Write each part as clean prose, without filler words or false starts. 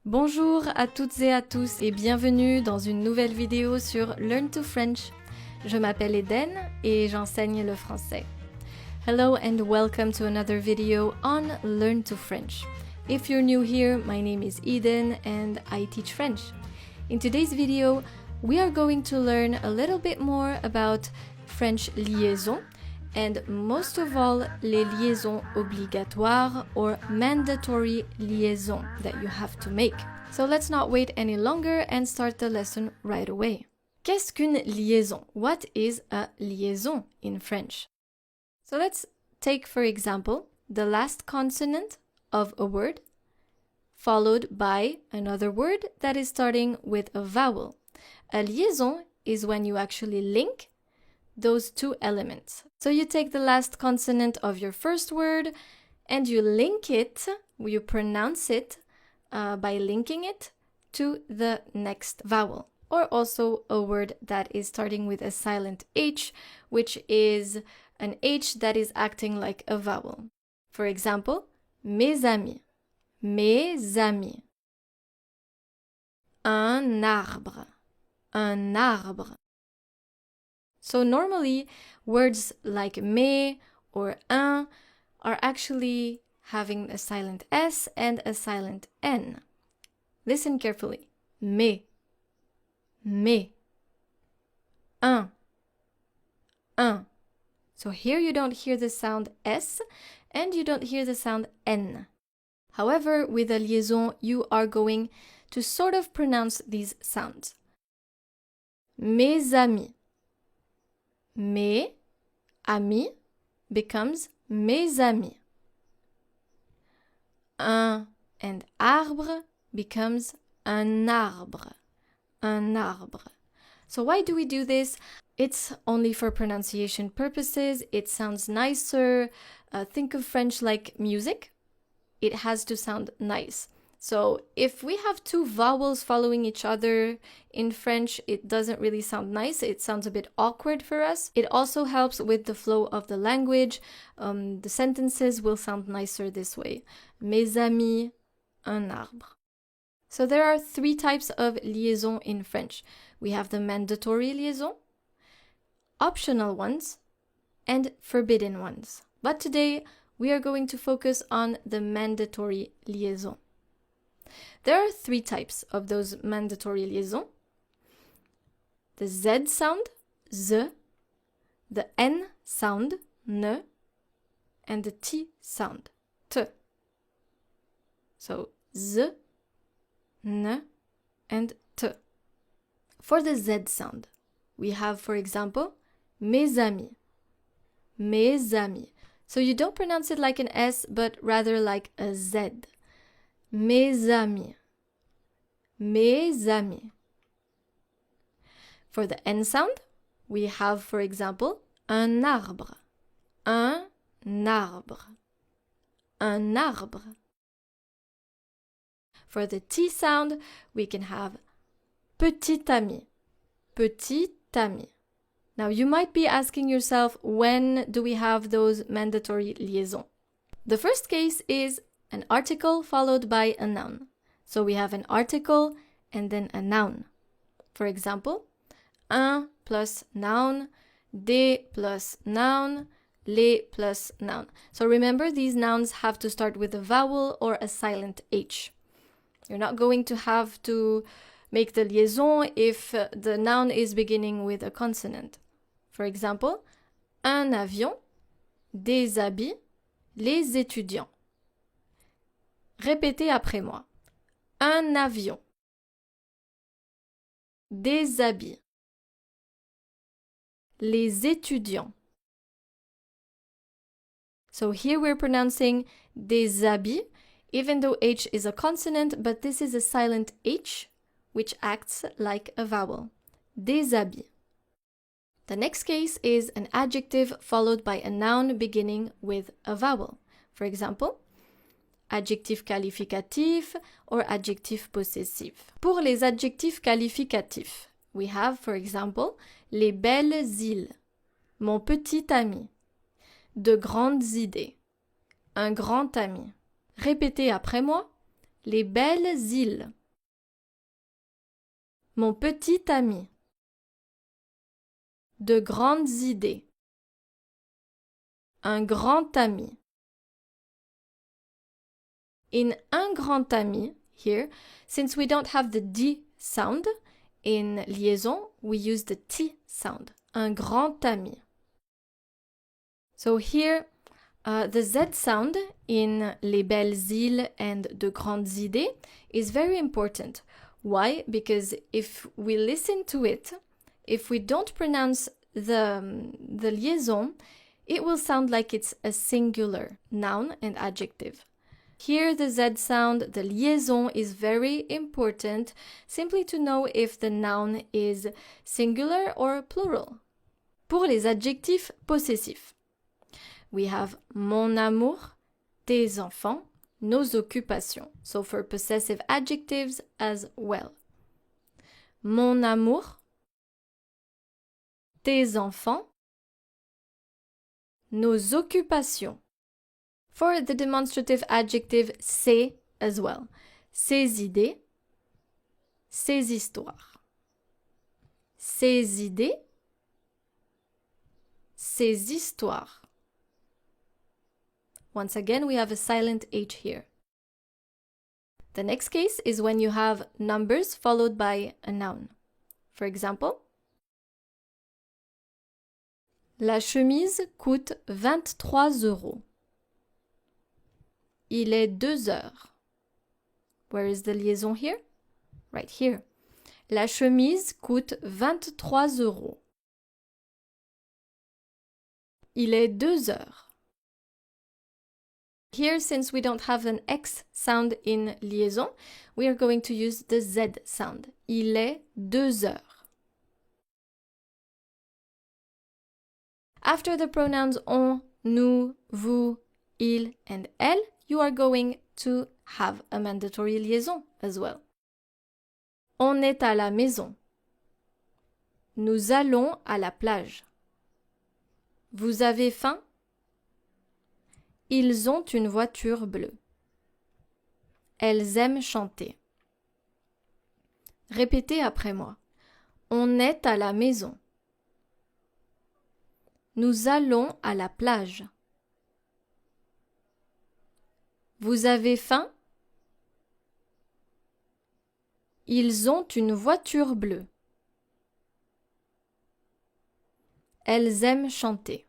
Bonjour à toutes et à tous et bienvenue dans une nouvelle vidéo sur Learn to French. Je m'appelle Eden et j'enseigne le français. Hello and welcome to another video on Learn to French. If you're new here, my name is Eden and I teach French. In today's video, we are going to learn a little bit more about French liaison and most of all, les liaisons obligatoires or mandatory liaisons that you have to make. So let's not wait any longer and start the lesson right away. Qu'est-ce qu'une liaison? What is a liaison in French? So let's take, for example, the last consonant of a word followed by another word that is starting with a vowel. A liaison is when you actually link those two elements. So you take the last consonant of your first word and you link it, you pronounce it by linking it to the next vowel. Or also a word that is starting with a silent H, which is an H that is acting like a vowel. For example, mes amis, mes amis. Un arbre, un arbre. So normally, words like mais or un are actually having a silent S and a silent N. Listen carefully. Mais, mais. Un, un. So here you don't hear the sound S and you don't hear the sound N. However, with a liaison, you are going to sort of pronounce these sounds. Mes amis. Mes amis becomes mes amis. Un and arbre becomes un arbre. Un arbre. So why do we do this? It's only for pronunciation purposes. It sounds nicer. Think of French like music. It has to sound nice. So if we have two vowels following each other in French, it doesn't really sound nice. It sounds a bit awkward for us. It also helps with the flow of the language. The sentences will sound nicer this way. Mes amis, un arbre. So there are three types of liaison in French. We have the mandatory liaison, optional ones, and forbidden ones. But today, we are going to focus on the mandatory liaison. There are three types of those mandatory liaisons. The Z sound, Z, the N sound, N, and the T sound, T. So Z, N, and T. For the Z sound, we have, for example, mes amis, mes amis. So you don't pronounce it like an S, but rather like a Z. Mes amis, mes amis. For the N sound, we have, for example, un arbre, un arbre, un arbre. For the T sound, we can have petit ami, petit ami. Now you might be asking yourself, when do we have those mandatory liaisons? The first case is an article followed by a noun. So we have an article and then a noun. For example, un plus noun, des plus noun, les plus noun. So remember, these nouns have to start with a vowel or a silent H. You're not going to have to make the liaison if the noun is beginning with a consonant. For example, un avion, des habits, les étudiants. Répétez après moi. Un avion. Des habits. Les étudiants. So here we're pronouncing des habits, even though H is a consonant, but this is a silent H, which acts like a vowel. Des habits. The next case is an adjective followed by a noun beginning with a vowel. For example, adjectif qualificatif or adjectif possessif. Pour les adjectifs qualificatifs, we have, for example, les belles îles, mon petit ami, de grandes idées, un grand ami. Répétez après moi, Les belles îles. Mon petit ami. De grandes idées. Un grand ami. In un grand ami, here, since we don't have the D sound, in liaison, we use the T sound. Un grand ami. So here, the Z sound in Les Belles Îles and De Grandes Idées is very important. Why? Because if we listen to it, if we don't pronounce the liaison, it will sound like it's a singular noun and adjective. Here the Z sound, the liaison, is very important simply to know if the noun is singular or plural. Pour les adjectifs possessifs, we have mon amour, tes enfants, nos occupations. So for possessive adjectives as well. Mon amour, tes enfants, nos occupations. For the demonstrative adjective ses as well. Ses idées, ses histoires. Ses idées, ses histoires. Once again, we have a silent H here. The next case is when you have numbers followed by a noun. For example, la chemise coûte 23 €. Il est 2 heures. Where is the liaison here? Right here. La chemise coûte 23 €. Il est 2 heures. Here, since we don't have an X sound in liaison, we are going to use the Z sound. Il est 2 heures. After the pronouns on, nous, vous, il, and elle, you are going to have a mandatory liaison as well. On est à la maison. Nous allons à la plage. Vous avez faim? Ils ont une voiture bleue. Elles aiment chanter. Répétez après moi. On est à la maison. Nous allons à la plage. Vous avez faim? Ils ont une voiture bleue. Elles aiment chanter.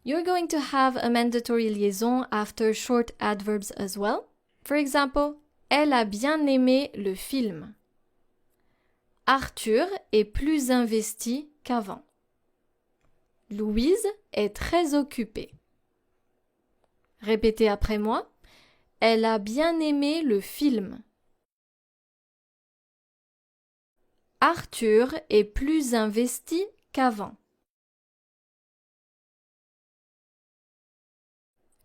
You're going to have a mandatory liaison after short adverbs as well. For example, elle a bien aimé le film. Arthur est plus investi qu'avant. Louise est très occupée. Répétez après moi. Elle a bien aimé le film. Arthur est plus investi qu'avant.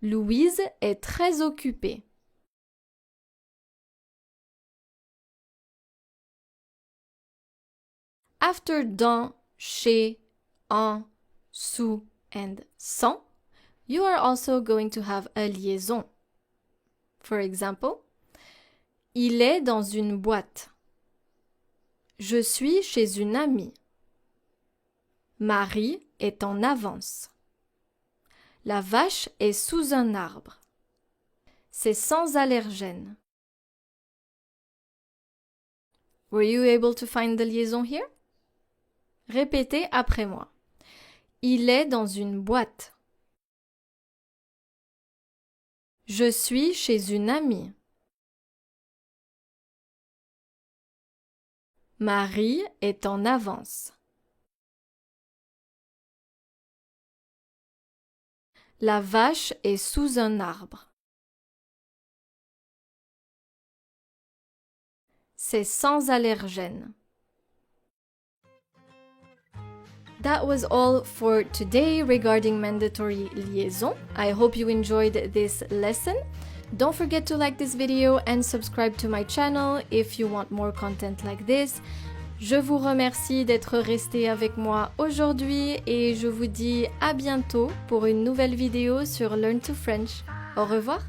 Louise est très occupée. After dans, chez, en, sous, and sans, you are also going to have a liaison. For example, il est dans une boîte. Je suis chez une amie. Marie est en avance. La vache est sous un arbre. C'est sans allergène. Were you able to find the liaison here? Répétez après moi. Il est dans une boîte. Je suis chez une amie. Marie est en avance. La vache est sous un arbre. C'est sans allergène. That was all for today regarding mandatory liaison. I hope you enjoyed this lesson. Don't forget to like this video and subscribe to my channel if you want more content like this. Je vous remercie d'être resté avec moi aujourd'hui et je vous dis à bientôt pour une nouvelle vidéo sur Learn to French. Au revoir!